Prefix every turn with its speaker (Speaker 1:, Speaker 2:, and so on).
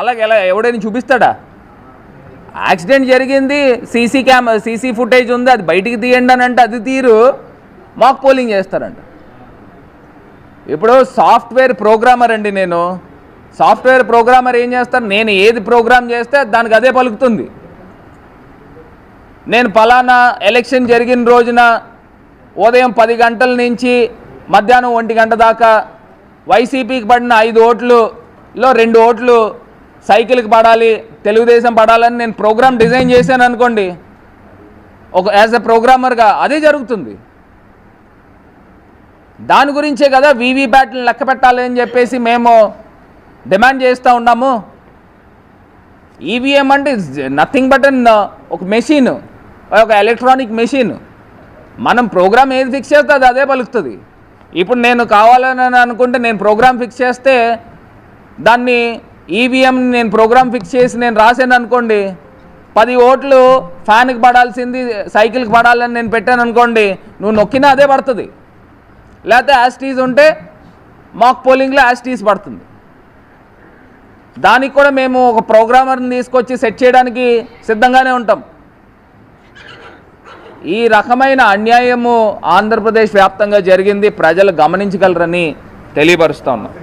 Speaker 1: అలాగే ఎలా ఎవడైనా చూపిస్తాడా? యాక్సిడెంట్ జరిగింది, సీసీ ఫుటేజ్ ఉంది, అది బయటికి తీయండి అని అంటే అది తీరు, మాక్ పోలింగ్ చేస్తారంట. ఇప్పుడు సాఫ్ట్వేర్ ప్రోగ్రామర్ అండి, నేను సాఫ్ట్వేర్ ప్రోగ్రామర్ ఏం చేస్తాను, నేను ఏది ప్రోగ్రామ్ చేస్తే దానికి అదే పలుకుతుంది. నేను పలానా ఎలక్షన్ జరిగిన రోజున ఉదయం 10 గంటల నుంచి మధ్యాహ్నం 1 గంట దాకా వైసీపీకి పడిన 5 ఓట్లలో 2 ఓట్లు సైకిల్కి పడాలి, తెలుగుదేశం పడాలని నేను ప్రోగ్రామ్ డిజైన్ చేశాను అనుకోండి, యాజ్ ఎ ప్రోగ్రామర్గా అదే జరుగుతుంది. దాని గురించే కదా వీవీప్యాట్లను లెక్క పెట్టాలి అని చెప్పేసి మేము డిమాండ్ చేస్తూ ఉన్నాము. ఈవీఎం అంటే నథింగ్ బట్ ఒక మెషిన్, ఒక ఎలక్ట్రానిక్ మెషిన్. మనం ప్రోగ్రామ్ ఏది ఫిక్స్ చేస్తే అది అదే పలుకుతుంది. ఇప్పుడు నేను కావాలని అనుకుంటే నేను ప్రోగ్రామ్ ఫిక్స్ చేస్తే దాన్ని ఈవీఎం నేను ప్రోగ్రామ్ ఫిక్స్ చేసి నేను రాశాను అనుకోండి, 10 ఓట్లు ఫ్యాన్కి పడాల్సింది సైకిల్కి పడాలని నేను పెట్టాను అనుకోండి, నువ్వు నొక్కినా అదే పడుతుంది. లేకపోతే యాస్టీస్ ఉంటే మాక్ పోలింగ్లో యాస్టీస్ పడుతుంది. దానికి కూడా మేము ఒక ప్రోగ్రామర్ని తీసుకొచ్చి సెట్ చేయడానికి సిద్ధంగానే ఉంటాం. ఈ రకమైన అన్యాయము ఆంధ్రప్రదేశ్ వ్యాప్తంగా జరిగింది, ప్రజలు గమనించగలరని తెలియపరుస్తూ ఉన్నాం.